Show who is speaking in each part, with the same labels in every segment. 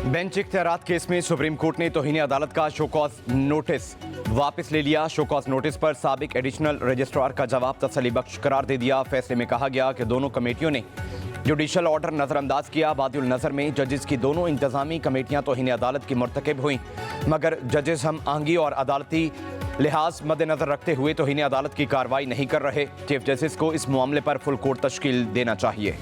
Speaker 1: Bench इख्तियारात case में supreme court ने तौहीन अदालत का शोकॉज नोटिस वापस ले लिया। शोकॉज नोटिस पर साबिक एडिशनल रजिस्ट्रार का जवाब तसल्ली बख्श करार दे दिया। फैसले में कहा गया कि दोनों कमेटियों ने जुडिशल ऑर्डर नजरअंदाज किया। बादिउल नजर में जजेस की दोनों इंतजामी कमेटियां तौहीन अदालत की मुर्तकिब हुई, मगर जजेस हम आहंगी और अदालती लिहाज मद्देनजर रखते हुए तौहीन अदालत की कार्रवाई नहीं कर रहे। चीफ जस्टिस को इस मामले पर फुल कोर्ट तश्कील देना चाहिए।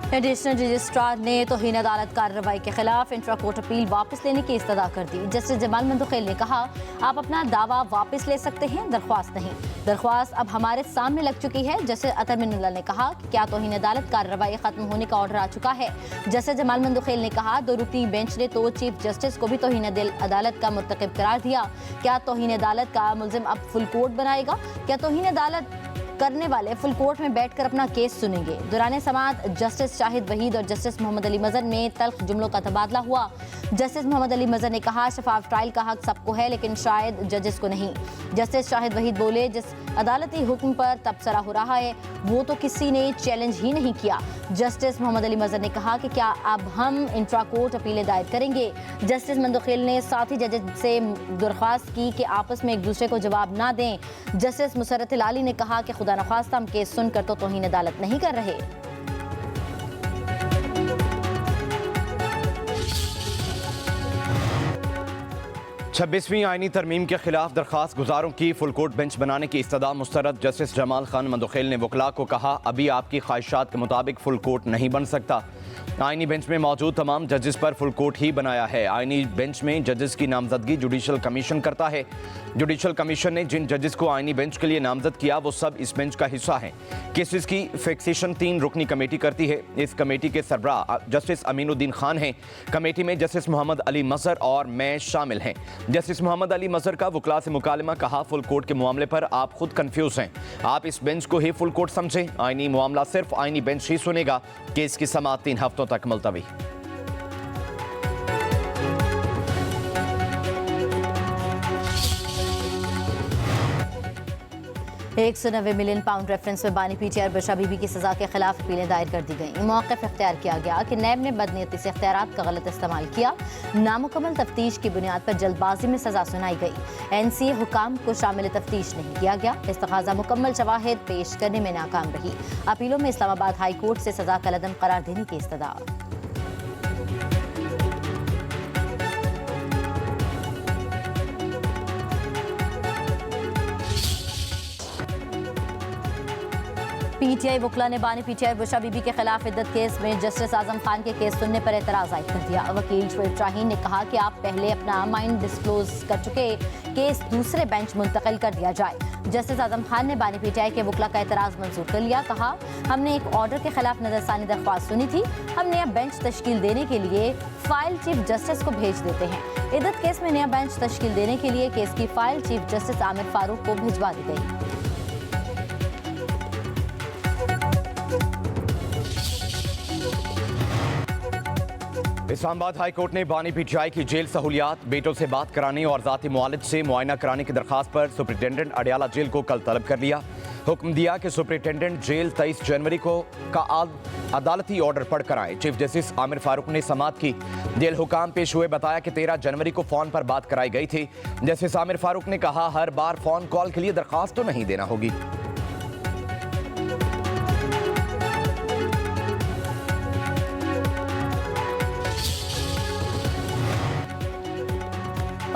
Speaker 2: एडिशनल रजिस्ट्रार ने तौहीन अदालत कार्रवाई के खिलाफ इंट्रा कोर्ट अपील वापस लेने की इस्तदा कर दी। जस्टिस जमाल मंदुखेल ने कहा, आप अपना दावा वापस ले सकते हैं, दरख्वास्त नहीं। दरख्वास्त अब हमारे सामने लग चुकी है। जस्टिस अतर मिनुल्लाह ने कहा कि क्या तौहीन अदालत कार्रवाई खत्म होने का ऑर्डर आ चुका है। जस्टिस जमाल मंदुखेल ने कहा, 2 रुकनी बेंच ने तो चीफ जस्टिस को भी तौहीन अदालत का मुर्तकिब करार दिया। क्या तौहीन अदालत का मुल्जिम अब फुल कोर्ट बनाएगा? क्या तौहीन अदालत करने वाले फुल कोर्ट में बैठकर अपना केस सुनेंगे? दौरान समाअत जस्टिस शाहिद वहीद और जस्टिस मोहम्मद अली मजहर में तल्ख जुमलों का तबादला हुआ। जस्टिस मोहम्मद अली मजहर ने कहा, शफाफ ट्रायल का हक सबको है, लेकिन शायद जजेस को नहीं। जस्टिस शाहिद वहीद बोले, जिस अदालती हुक्म पर तबसरा हो रहा है वो तो किसी ने चैलेंज ही नहीं किया। जस्टिस मोहम्मद अली मजहर ने कहा कि क्या अब हम इंट्रा कोर्ट अपीलें दायर करेंगे? जस्टिस मंदुखेल ने साथी जजेस से दरख्वास्त की कि आपस में एक दूसरे को जवाब ना दें। जस्टिस मुसर्रत अली ने कहा कि खुदा नख्वास्ता हम केस सुनकर तो तौहीन अदालत नहीं कर रहे।
Speaker 1: 26वीं आईनी तरमीम के खिलाफ दरखास्त गुजारों की फुल कोर्ट बेंच बनाने की इस्तदा मुस्तरद। जस्टिस जमाल खान मंदुखेल ने वकला को कहा, अभी आपकी ख्वाहिशात के मुताबिक फुल कोर्ट नहीं बन सकता। आईनी बेंच में मौजूद तमाम जजेस पर फुल कोर्ट ही बनाया है। आईनी बेंच में जजेस की नामजदगी जुडिशल कमीशन करता है। जुडिशल कमीशन ने जिन जजेस को आईनी बेंच के लिए नामजद किया वो सब इस बेंच का हिस्सा हैं। केसेस की फिक्सेशन 3 रुकनी कमेटी करती है। इस कमेटी के सरबराह जस्टिस अमीनुद्दीन खान हैं। कमेटी में जस्टिस मोहम्मद अली मजहर और मैं शामिल हैं। जस्टिस मोहम्मद अली मजहर का वकला से मुकालमा, कहा, फुल कोर्ट के मामले पर आप खुद कंफ्यूज हैं, आप इस बेंच को ही फुल कोर्ट समझें। आईनी मामला सिर्फ आईनी बेंच ही सुनेगा। केस की समाअत 3 हफ्तों तक मुलतवी।
Speaker 2: 190 मिलियन पाउंड रेफरेंस में बानी पीटीआर बशा बीबी की सजा के खिलाफ अपीलें दायर कर दी गई। मौक़िफ़ इख्तियार किया गया कि नैब ने बदनीयती से इख्तियारात का गलत इस्तेमाल किया। नामुकम्मल तफ्तीश की बुनियाद पर जल्दबाजी में सजा सुनाई गई। एनसीए हुकाम को शामिल तफ्तीश नहीं किया गया। इस्तग़ाज़ा मुकम्मल शवाहिद पेश करने में नाकाम रही। अपीलों में इस्लामाबाद हाई कोर्ट से सजा का लदम करार देने की इस्तदा। पीटीआई वकला ने बानी पीटीआई बशा बीबी के खिलाफ इद्दत केस में जस्टिस आजम खान के केस सुनने पर एतराज़ आयद कर दिया। वकील शुएब शाहीन ने कहा कि आप पहले अपना माइंड डिस्क्लोज कर चुके, केस दूसरे बेंच मुंतकिल कर दिया जाए। जस्टिस आजम खान ने बानी पीटीआई के वकला का एतराज़ मंजूर कर लिया। कहा, हमने एक ऑर्डर के खिलाफ नजरसानी दरख्वास्त सुनी थी। हम नया बेंच तश्कील देने के लिए फाइल चीफ जस्टिस को भेज देते हैं। इद्दत केस में नया बेंच तश्कील देने के लिए केस की file chief justice Aamir Farooq को भिजवा दी गई।
Speaker 1: इस्लामाबाद हाई कोर्ट ने बानी पीटीआई की जेल सहूलियात, बेटों से बात कराने और ज़ाती मुआलिज से मुआयना कराने की दरख्वास्त पर सुप्रिटेंडेंट अडियाला जेल को कल तलब कर लिया। हुक्म दिया कि सुप्रिटेंडेंट जेल 23 जनवरी को का अदालती ऑर्डर पढ़कर आए। चीफ जस्टिस आमिर फारूक ने समाअत की। जेल हुकाम पेश हुए बताया कि 13 जनवरी को फ़ोन पर बात कराई गई थी। जस्टिस आमिर फारूक ने कहा, हर बार फ़ोन कॉल के लिए दरख्वास्त तो नहीं देना होगी।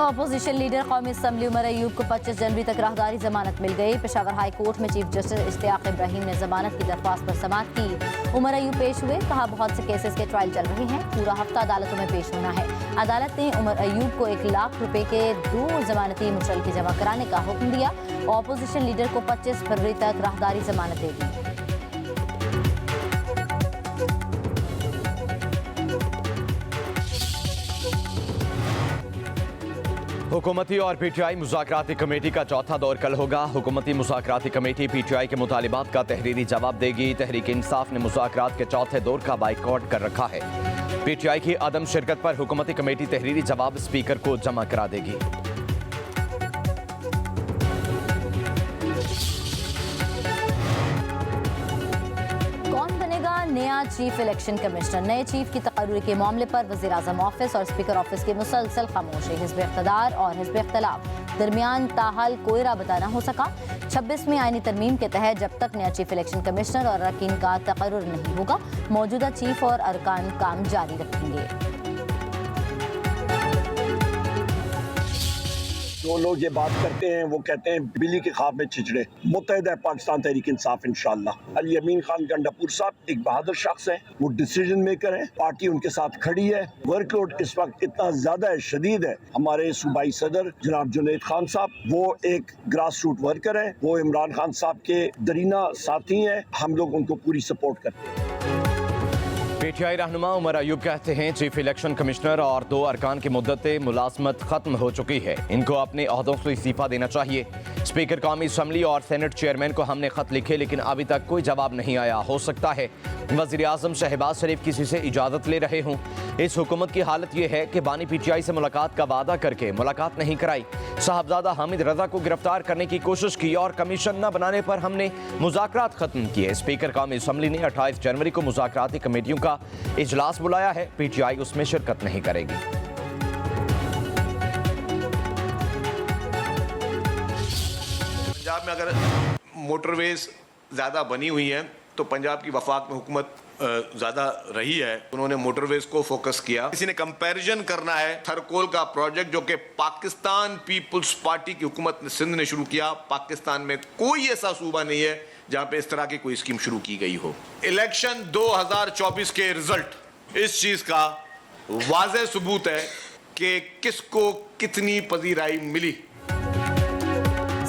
Speaker 2: अपोजिशन लीडर कौमी असम्बली उमर अयूब को 25 जनवरी तक राहदारी जमानत मिल गई। पेशावर हाई कोर्ट में चीफ जस्टिस इश्तियाक इब्राहिम ने जमानत की दरख्वास्त पर समाअत की। उमर अयूब पेश हुए। कहा, बहुत से केसेस के ट्रायल चल रहे हैं, पूरा हफ्ता अदालतों में पेश होना है। अदालत ने उमर अयूब को 1 लाख रुपए के 2 जमानती मुचलकी जमा कराने का हुक्म दिया। अपोजिशन लीडर को 25 फरवरी तक राहदारी जमानत दे दी।
Speaker 1: हुकूमती और पीटीआई मुज़ाकराती कमेटी का चौथा दौर कल होगा। हुकूमती मुज़ाकराती कमेटी पीटीआई के मुतालिबात का तहरीरी जवाब देगी। तहरीक इंसाफ ने मुज़ाकरात के चौथे दौर का बाइकआउट कर रखा है। पीटीआई की अदम शिरकत पर हुकूमती कमेटी तहरीरी जवाब स्पीकर को जमा करा देगी।
Speaker 2: नया चीफ इलेक्शन कमिश्नर। नए चीफ की तकर्रुर के मामले पर वज़ीर आज़म ऑफिस और स्पीकर ऑफिस की मुसलसल खामोशी। हिज़्ब इक़्तिदार और हिज़्ब इख्तिलाफ दरमियान ताहाल कोई राबता न हो सका। 26वीं आईनी तरमीम के तहत जब तक नया चीफ इलेक्शन कमिश्नर और अरकान का तकर्रुर नहीं होगा, मौजूदा चीफ और अरकान काम जारी रखेंगे।
Speaker 3: जो लोग ये बात करते हैं वो कहते हैं बिल्ली के ख्वाब में छिचड़े। मुत्तहिदा है पाकिस्तान तहरीक इंसाफ इंशाअल्लाह। अली अमीन खान गंडापुर साहब एक बहादुर शख्स हैं, वो डिसीजन मेकर हैं, पार्टी उनके साथ खड़ी है। वर्कलोड इस वक्त इतना ज्यादा है, शदीद है। हमारे सूबाई सदर जनाब जुनैद खान साहब वो एक ग्रास रूट वर्कर है, वो इमरान खान साहब के दरीना साथी हैं। हम लोग उनको पूरी सपोर्ट करते हैं।
Speaker 1: पीटीआई रहनुमा उमर अयूब कहते हैं चीफ इलेक्शन कमिश्नर और 2 अरकान की मुद्दत मुलाजमत खत्म हो चुकी है, इनको अपने अहदों से इस्तीफा देना चाहिए। स्पीकर कौमी असम्बली और सेनेट चेयरमैन को हमने खत लिखे लेकिन अभी तक कोई जवाब नहीं आया। हो सकता है वज़ीर आज़म शहबाज शरीफ किसी से इजाज़त ले रहे हों। इस हुकूमत की हालत यह है कि बानी पीटीआई से मुलाकात का वादा करके मुलाकात नहीं कराई। साहबजादा हामिद रजा को गिरफ्तार करने की कोशिश की और कमीशन न बनाने पर हमने मुज़ाकरात खत्म किए। स्पीकर कौमी असम्बली ने 28 जनवरी को मुज़ाकराती कमेटियों का इजलास बुलाया है, पीटीआई उसमें शिरकत नहीं करेगी।
Speaker 4: पंजाब में अगर मोटरवेज ज़्यादा बनी हुई हैं तो पंजाब की वफाक में हुकूमत ज़्यादा रही है, उन्होंने मोटरवेज को फोकस किया। किसी ने कंपैरिजन करना है थरकोल का प्रोजेक्ट जो कि पाकिस्तान पीपुल्स पार्टी की हुकूमत ने सिंध ने शुरू किया। पाकिस्तान में कोई ऐसा सूबा नहीं है जहां पे इस तरह की कोई स्कीम शुरू की गई हो। इलेक्शन 2024 के रिजल्ट इस चीज का वाज़ेह सबूत है कि किसको कितनी पजीराई मिली।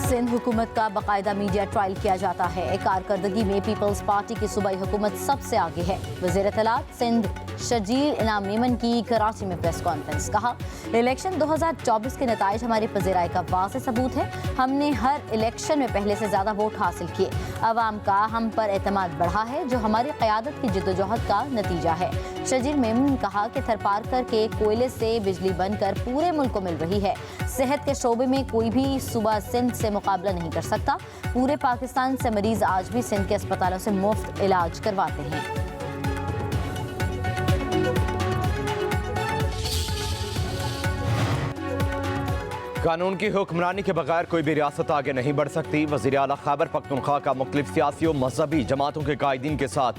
Speaker 2: सिंध हुकूमत का बाकायदा मीडिया ट्रायल किया जाता है। कारकर्दगी में पीपल्स पार्टी की सूबाई हुकूमत सबसे आगे है। वज़ीर इत्तलात सिंध शजील इनाम मेमन की कराची में प्रेस कॉन्फ्रेंस। कहा, इलेक्शन 2024 के नताइज हमारी पजीराई का वाज़ेह सबूत है। हमने हर इलेक्शन में पहले से ज़्यादा वोट हासिल किए। अवाम का हम पर एतमाद बढ़ा है जो हमारी क़यादत की जिद्दोजहद का नतीजा है। शजील मेमन ने कहा कि थरपारकर के कोयले से बिजली बनकर पूरे मुल्क को मिल रही है। सेहत के शोबे में कोई भी सूबा सिंध से मुकाबला नहीं कर सकता। पूरे पाकिस्तान से मरीज आज भी सिंध के अस्पतालों से मुफ्त इलाज करवाते हैं।
Speaker 1: कानून की हुक्मरानी के बगैर कोई भी रियासत आगे नहीं बढ़ सकती। वज़ीर आला खैबर पख्तूनख्वा का मुख्तलिफ सियासी और मजहबी जमातों के कायदीन के साथ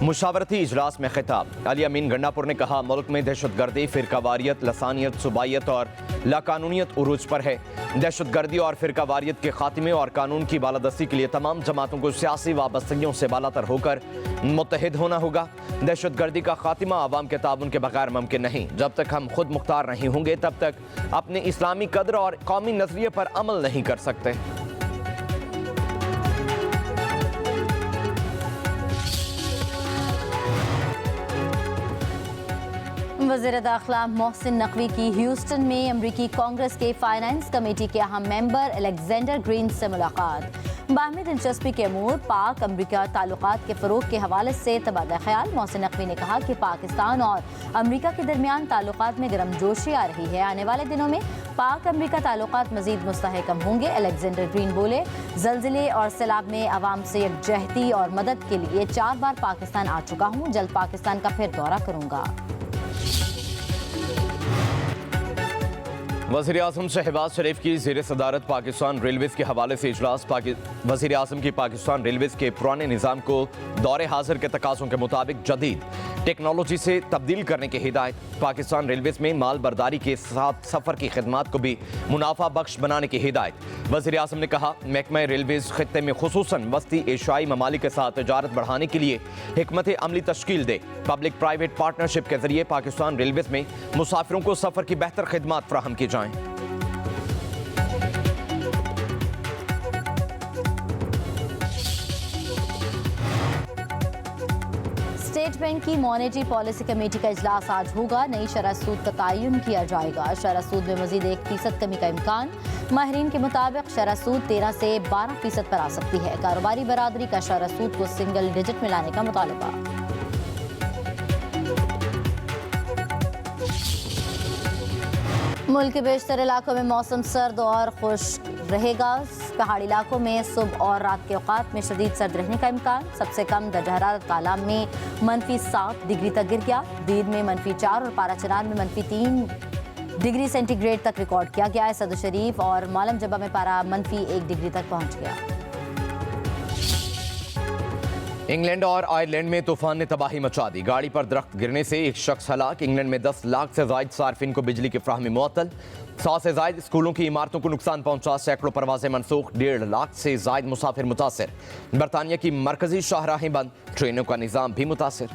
Speaker 1: मुशावरती इजलास में खिताब। अली अमीन गंडापुर ने कहा, मुल्क में दहशतगर्दी, फिरकावारियत, लसानियत, सुबाइयत और लाकानूनियत उरूज पर है। दहशतगर्दी और फिरकावारियत के खात्मे और कानून की बालादस्ती के लिए तमाम जमातों को सियासी वाबस्तगियों से बालातर होकर मुत्तहिद होना होगा। दहशतगर्दी का खात्मा आवाम के ताउन के बगैर मुमकिन नहीं। जब तक हम खुद मुख्तार नहीं होंगे तब तक अपने इस्लामी कद्र और कौमी नजरिए पर अमल नहीं कर सकते।
Speaker 2: वज़ीर दाखिला मोहसिन नकवी की ह्यूस्टन में अमरीकी कांग्रेस के फाइनेंस कमेटी के अहम मेंबर अलेक्जेंडर ग्रीन से मुलाकात। बाहमी दिलचस्पी के अमूर पाक अमरीका ताल्लुकात के फ़रोग के हवाले से तबादला ख्याल। मोहसिन नकवी ने कहा कि पाकिस्तान और अमरीका के दरमियान ताल्लुकात में गर्मजोशी आ रही है। आने वाले दिनों में पाक अमरीका ताल्लुकात मजीद मुस्तहकम होंगे। अलेक्जेंडर ग्रीन बोले, ज़लज़ले और सैलाब में आवाम से यकजहती और मदद के लिए 4 बार पाकिस्तान आ चुका हूँ। जल्द पाकिस्तान का फिर दौरा करूँगा।
Speaker 1: वज़ीर आज़म शहबाज शरीफ की ज़ेर सदारत पाकिस्तान रेलवेज़ के हवाले से इजलास। वज़ीर आज़म की पाकिस्तान रेलवेज़ के पुराने निज़ाम को दौरे हाजिर के तकाज़ों के मुताबिक जदीद टेक्नोलॉजी से तब्दील करने की हिदायत। पाकिस्तान रेलवेज़ में माल बर्दारी के साथ सफ़र की खिदमात को भी मुनाफा बख्श बनाने की हिदायत। वज़ीर आज़म ने कहा, महकमा रेलवेज़ खित्ते में खुसूसन वस्ती एशियाई ममालिक के साथ तजारत बढ़ाने के लिए हिकमत अमली तश्कील दे। पब्लिक प्राइवेट पार्टनरशिप के जरिए पाकिस्तान रेलवेज़ में मुसाफिरों को सफ़र की बेहतर खिदमात फराहम की जाएँ।
Speaker 2: स्टेट बैंक की मॉनेटरी पॉलिसी कमेटी का इजलास आज होगा। नई शरह सूद का तयन किया जाएगा। शरह सूद में मजीद 1% कमी का इम्कान। माहिरीन के मुताबिक शरह सूद 13 से 12% पर आ सकती है। कारोबारी बरादरी का शरह सूद को सिंगल डिजिट में लाने का मुतालबा। मुल्क के बेशतर इलाकों में मौसम सर्द और खुश्क रहेगा। पहाड़ी इलाकों में सुबह और रात के औकात में शदीद सर्द रहने का इम्कान। सबसे कम दर्जा हरारत कालाम में -7 डिग्री तक गिर गया। दीद में -4 और पाराचनार में -3 डिग्री सेंटीग्रेड तक रिकॉर्ड किया गया है। सदर शरीफ और मालम जबा में पारा -1 डिग्री तक पहुंच गया।
Speaker 1: इंग्लैंड और आयरलैंड में तूफान ने तबाही मचा दी। गाड़ी पर दरख्त गिरने से एक शख्स हलाक। इंग्लैंड में 10 लाख से जायद सार्फिन को बिजली की फ्राहमी मुअत्तल। 100 से जायद स्कूलों की इमारतों को नुकसान पहुंचा। सैकड़ों परवाजें मनसूख। 1.5 लाख से जायद मुसाफिर मुतासिर। बरतानिया की मरकजी शाहराहें बंद। ट्रेनों का निज़ाम भी मुतासिर।